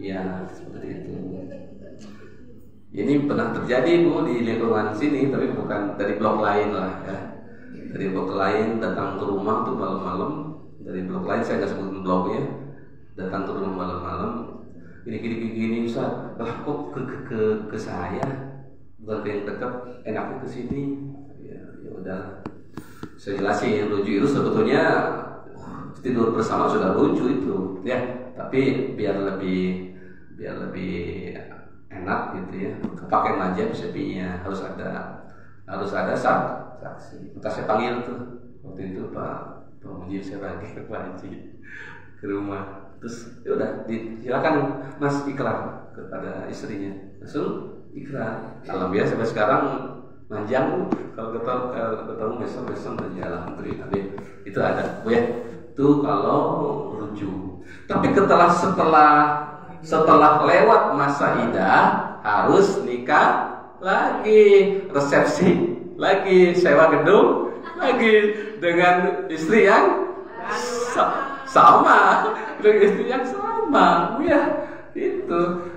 Ya, seperti itu. Ini pernah terjadi Bu di lingkungan sini, tapi bukan dari blok lain lah ya. Dari blok lain datang ke rumah tuh malam-malam. Dari blok lain, saya nggak sebutin bloknya, datang ke rumah malam-malam. Gini Ustaz, lah kok ke saya, bukan ke yang dekat, enaknya ke sini. Ya udah, saya jelasin rujuk itu sebetulnya tidur bersama sudah rujuk itu ya, tapi biar lebih enak gitu ya, pakai mazhab Syafi'iyah harus ada saksi. Maka saya panggil tuh waktu itu Pak Mujib, saya panggil Pak Haji ke rumah, terus ya udah silakan Mas ikrar kepada istrinya, langsung ikrar. Alhamdulillah sampai sekarang manjang kalau ketemu besok aja, alhamdulillah. Itu ada Bu ya. Itu kalau rujuk. Tapi setelah lewat masa idah harus nikah lagi, resepsi lagi, sewa gedung lagi dengan istri yang sama, dengan istri yang sama Bu ya. Itu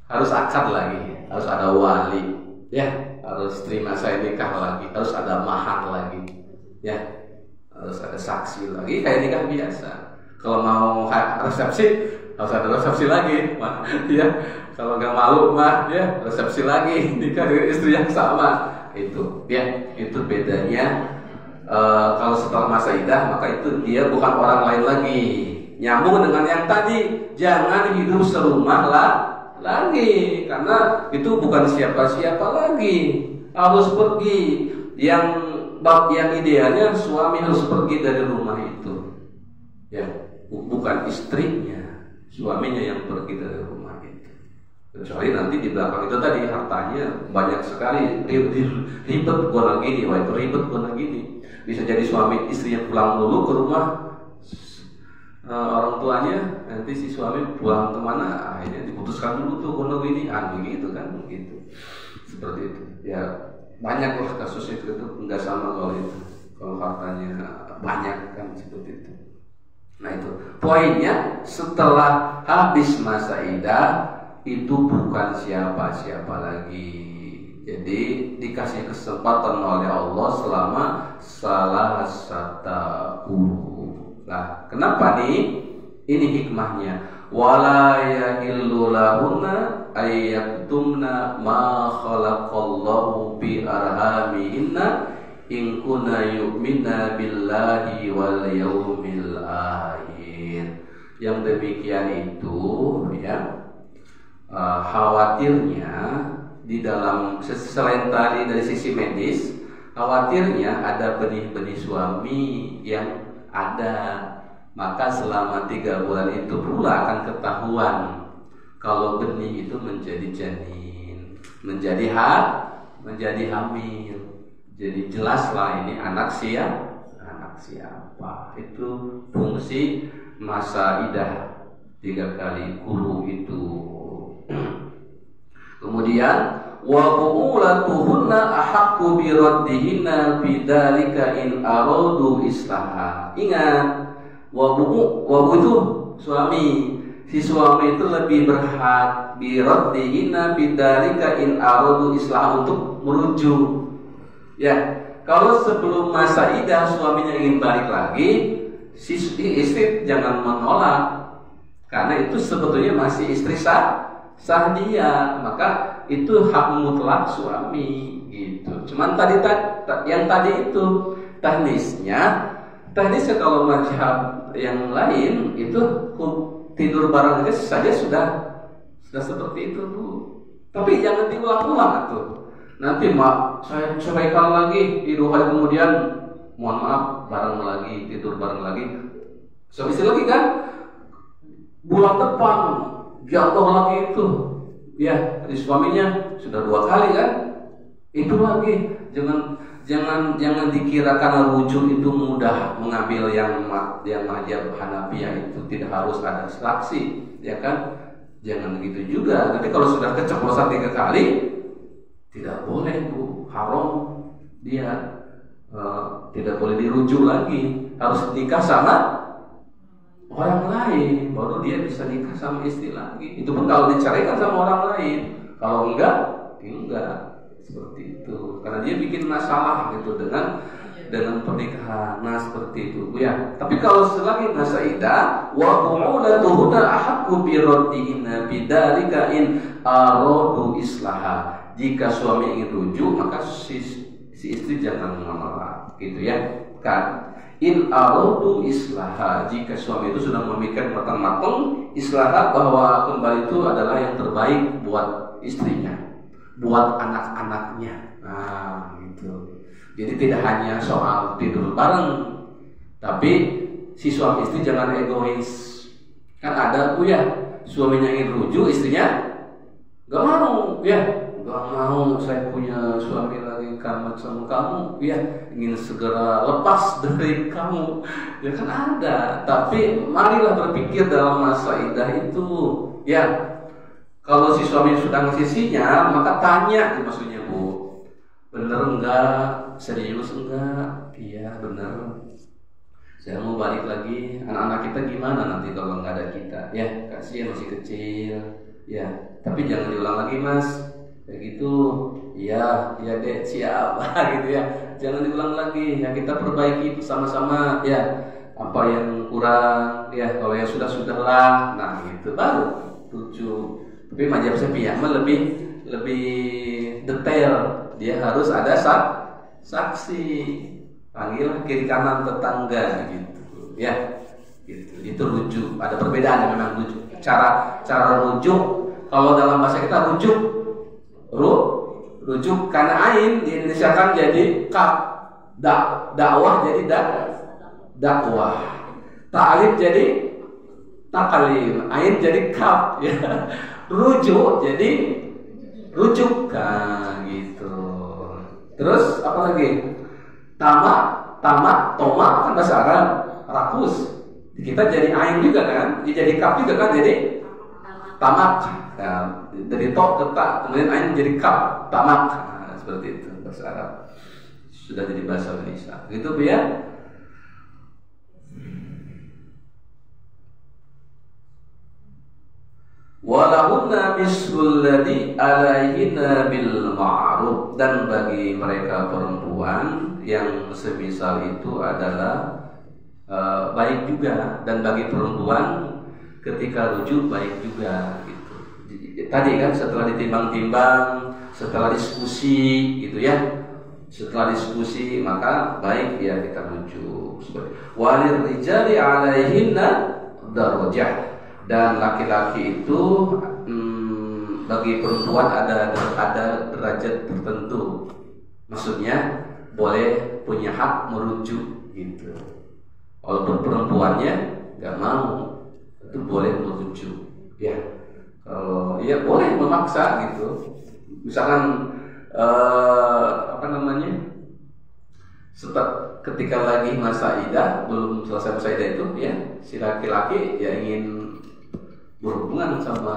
harus akad lagi, harus ada wali ya. Harus terima saya nikah lagi, harus ada mahar lagi, ya, harus ada saksi lagi, kayak nikah biasa. Kalau mau resepsi, harus ada resepsi lagi, ya. Kalau nggak malu mah, ya, resepsi lagi, nikah dengan istri yang sama, itu, ya, itu bedanya. Kalau setelah masa idah, maka itu dia bukan orang lain lagi. Nyambung dengan yang tadi, jangan hidup serumah lagi, karena itu bukan siapa-siapa lagi, harus pergi. Yang idealnya suami harus pergi dari rumah itu ya, bukan istrinya, suaminya yang pergi dari rumah itu. Kecuali nanti di belakang itu tadi hartanya banyak sekali, ribet gua gini, wah itu ribet gua gini. Bisa jadi suami istri yang pulang dulu ke rumah orang tuanya, nanti si suami pulang kemana, akhirnya diputuskan dulu tuh kono ini, begitu kan, begitu, seperti itu. Ya banyak lah kasus itu nggak sama kalau itu, kalau hartanya banyak kan seperti itu. Nah itu poinnya, setelah habis masa idah itu bukan siapa-siapa lagi. Jadi dikasih kesempatan oleh Allah selama salah satu. Nah, kenapa nih? Ini hikmahnya. Wala yahillu lahunna ayyaktumna ma khalaqallahu bi arhamihinna in kunna yu'minna billahi wal yawmil akhir. Yang demikian itu ya khawatirnya di dalam selain tadi dari sisi medis, khawatirnya ada benih-benih suami yang ada. Maka selama 3 bulan itu pula akan ketahuan kalau benih itu menjadi janin, menjadi hamil. Jadi jelaslah ini anak siapa. Itu fungsi masa idah 3 kali kuru itu. Kemudian wa bu'ulatuhunna ahaqqu bi raddihinna bidzalika in aradu islaha. Ingat, wabu itu suami. Si suami itu lebih berhak bi raddihinna bidzalika in aradu islaha, untuk merujuk. Ya, kalau sebelum masa idah suaminya ingin balik lagi, si istri jangan menolak, karena itu sebetulnya masih istri sah dia, maka itu hak mutlak suami gitu. Cuman yang tadi itu teknisnya kalau mazhab yang lain itu tidur bareng saja sudah seperti itu, Bu. Tapi jangan diulang-ulang tuh. Nanti saya ceraikan lagi di 2 hari kemudian, mohon maaf, bareng lagi, tidur bareng lagi, suami istri lagi kan. Bulan depan jatuh lagi itu, ya, di suaminya sudah 2 kali kan, itu lagi. Jangan dikira karena rujuk itu mudah mengambil yang mazhab Hanafiyah itu tidak harus ada saksi, ya kan? Jangan begitu juga. Nanti kalau sudah keceplosan 3 kali, tidak boleh, Bu, haram dia, tidak boleh dirujuk lagi, harus nikah sama orang lain, baru dia bisa nikah sama istri lagi. Itu pun kalau diceraikan sama orang lain. Kalau enggak, seperti itu. Karena dia bikin masalah gitu dengan pernikahan. Nah, seperti itu, Bu, ya. Tapi kalau selagi masa idah, wa bu'ulatuhunna ahaqqu bi raddihinna bidzalika in aradu islaha. Jika suami ingin rujuk, maka si istri jangan menolak, gitu ya. Kan? In aradu islaha, jika suami itu sudah memikirkan matang-matang islaha, bahwa kembali itu adalah yang terbaik buat istrinya, buat anak-anaknya. Nah, gitu. Jadi tidak hanya soal tidur bareng, tapi si suami istri jangan egois. Kan ada, Bu, ya, suaminya ingin rujuk, istrinya gak mau, ya. Gak mau saya punya suami lagi macam kamu, ya, ingin segera lepas dari kamu, ya kan ada. Tapi marilah berpikir dalam masa idah itu, ya. Kalau si suami sudah ngasih sinyal, maka tanya, maksudnya, Bu, bener enggak, serius enggak? Iya bener, saya mau balik lagi. Anak-anak kita gimana nanti kalau nggak ada kita? Ya, kasihan masih kecil, ya. Tapi jangan diulang lagi, Mas. Kayak gitu, iya dek, siapa gitu ya. Jangan diulang lagi, ya, kita perbaiki bersama-sama, ya. Apa yang kurang, ya, kalau yang sudah-sudahlah, nah gitu, baru tujuh. Tapi mazhab Syafi'iyah lebih detail, dia harus ada saksi, panggil kiri kanan tetangga gitu, ya. Gitu. Itu rujuk, ada perbedaan memang rujuk. Cara rujuk, kalau dalam bahasa kita rujuk karena ain di Indonesia kan jadi kaf, dakwah jadi dakwah, ta'lim jadi takalim, ain jadi kaf, ya. Rujuk jadi rujukan gitu. Terus apa lagi? Toma kan bahasa Arab, rakus. Kita jadi ain juga kan, jadi kaf juga kan, jadi tamak. Ya, dari tok ke ta, kemudian ain jadi kaf, tamak. Nah, seperti itu bahasa Arab. Sudah jadi bahasa Indonesia. Gitu, Bu, ya. Walahunna mislul ladzi alaihinna bil ma'ruf, dan bagi mereka perempuan yang semisal itu adalah baik juga, dan bagi perempuan ketika rujuk baik juga gitu. Tadi kan setelah ditimbang-timbang, setelah diskusi gitu ya. Setelah diskusi maka baik ya kita rujuk. Walir rijali alaihinna darajat. Dan laki-laki itu bagi perempuan ada derajat tertentu. Maksudnya boleh punya hak merujuk gitu. Walaupun perempuannya nggak mau, itu boleh merujuk. Ya, kalau ya boleh memaksa gitu. Misalkan ketika lagi masa idah, belum selesai masa idah itu, ya si laki-laki ya ingin berhubungan sama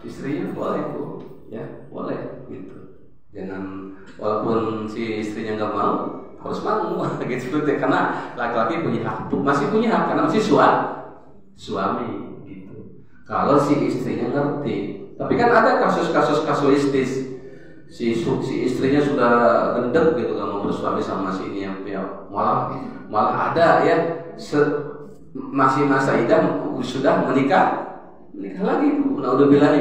istrinya, boleh Bu, ya boleh gitu. Jangan, walaupun si istrinya nggak mau, harus mau gitu, karena laki-laki punya hak, masih punya hak karena masih suami gitu. Kalau si istrinya ngerti, tapi kan ada kasus-kasus kasuistis, si istrinya sudah gendek gitu, nggak mau bersuami sama si ini, ya malah ada ya masih masa idah sudah menikah lagi Bu. Naudzubillah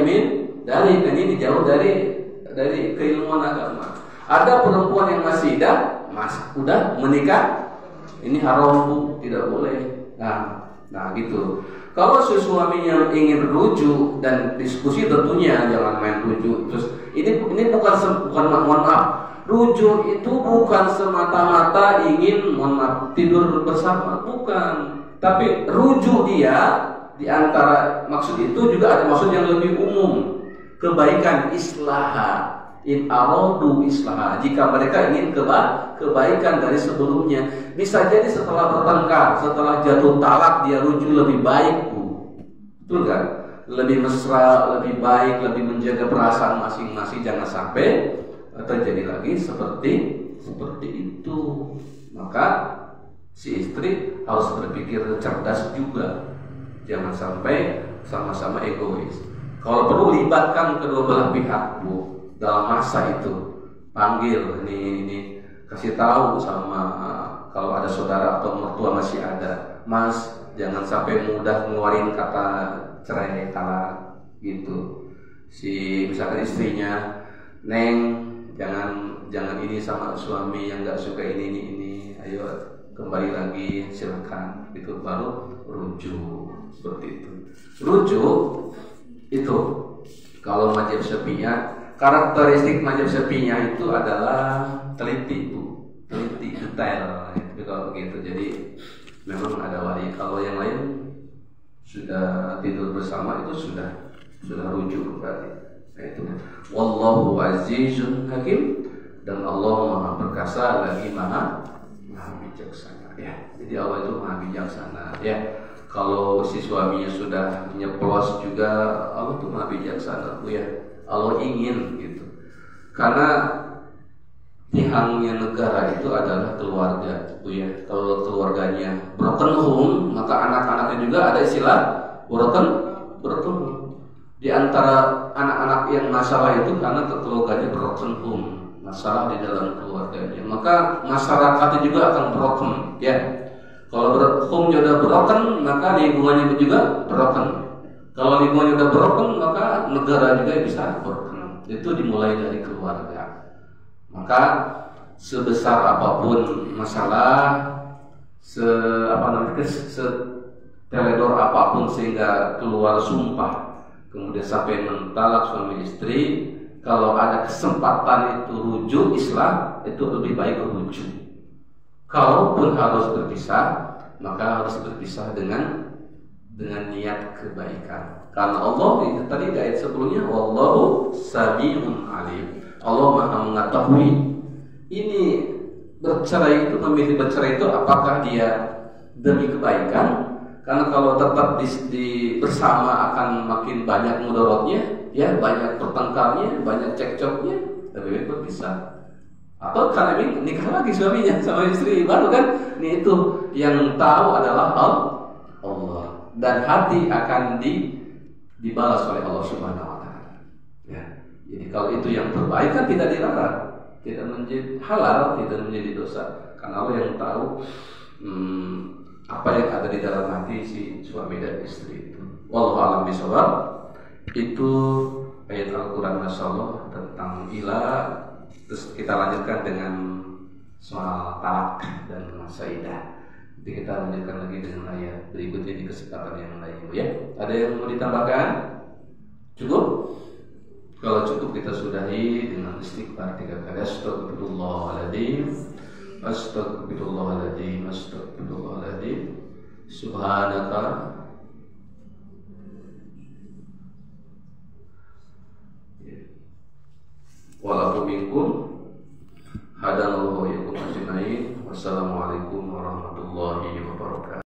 dari ini jauh dari keilmuan agama. Ada perempuan yang masih idah, udah menikah, ini haram Bu, tidak boleh. Nah gitu. Kalau si suaminya ingin rujuk dan diskusi, tentunya jangan main rujuk. Terus ini bukan mohon maaf. Rujuk itu bukan semata-mata ingin tidur bersama, bukan. Tapi rujuk dia di antara maksud itu juga ada maksud yang lebih umum. Kebaikan islaha, in aradu islaha. Jika mereka ingin kebaikan dari sebelumnya, bisa jadi setelah bertengkar, setelah jatuh talak, dia rujuk lebih baik Bu. Betul kan? Lebih mesra, lebih baik, lebih menjaga perasaan masing-masing. Jangan sampai terjadi lagi seperti itu. Maka si istri harus berpikir cerdas juga. Jangan sampai sama-sama egois. Kalau perlu libatkan kedua belah pihak Bu dalam masa itu. Panggil ini kasih tahu sama kalau ada saudara atau mertua masih ada, Mas, jangan sampai mudah ngeluarin kata cerai talak gitu. Si misalkan istrinya, Neng, jangan ini sama suami yang nggak suka ini. Ayo kembali lagi, silakan. Itu baru rujuk, seperti itu. Rujuk itu kalau mazhab Syafi'iyah, karakteristik mazhab Syafi'iyah itu adalah teliti Bu, teliti detail. Itu kalau begitu. Jadi memang ada wali. Kalau yang lain sudah tidur bersama itu sudah rujuk berarti. Nah, itu. Wallahu azizun hakim, dan Allah Maha Perkasa lagi Maha bijaksana. Ya. Jadi Allah itu Maha bijaksana. Ya. Kalau si suaminya sudah nyeplos juga, Allah itu Maha bijaksana Bu ya. Allah ingin gitu. Karena tihangnya negara itu adalah keluarga Bu ya. Kalau keluarganya broken home, maka anak-anaknya juga ada istilah broken home. Di antara anak-anak yang masalah itu karena keluarganya broken home, masalah di dalam keluarganya. Maka masyarakatnya juga akan broken ya. Kalau home sudah broken, maka lingkungannya juga broken. Kalau lingkungannya sudah broken, maka negara juga bisa broken. Itu dimulai dari keluarga. Maka sebesar apapun masalah, teledor apapun sehingga keluar sumpah, kemudian sampai mentalak suami istri, kalau ada kesempatan itu rujuk Islam, itu lebih baik rujuk. Kalaupun harus berpisah, maka harus berpisah dengan niat kebaikan. Karena Allah itu tadi di ayat sebelumnya, wallahu sami'un alim. Allah Maha mengetahui. Ini bercerai itu, memilih bercerai itu apakah dia demi kebaikan? Karena kalau tetap bersama akan makin banyak mudaratnya, ya banyak pertengkarnya, banyak cekcoknya, lebih baik berpisah. Atau karena ini nikah lagi suaminya sama istri baru kan? Ini itu yang tahu adalah Allah, dan hati akan dibalas oleh Allah Subhanahu Wa Taala. Ya. Jadi kalau itu yang terbaik kan tidak dilarang, tidak menjadi halal, tidak menjadi dosa, karena Allah yang tahu apa yang ada di dalam hati si suami dan istri itu. Wallahu a'lam bishawab. Itu ayat Al-Quran masyaallah tentang ilah. Terus kita lanjutkan dengan soal talak dan masa idah. Nanti kita lanjutkan lagi dengan ayat berikutnya di kesempatan yang lain, ya. Ada yang mau ditambahkan? Cukup? Kalau cukup kita sudahi dengan istighfar 3 kali. Astagfirullahaladzim, astagfirullahaladzim, astagfirullahaladzim. Subhanaka walaupun minkum hadanallahu wa iyyakum ajmain. Wassalamualaikum warahmatullahi wabarakatuh.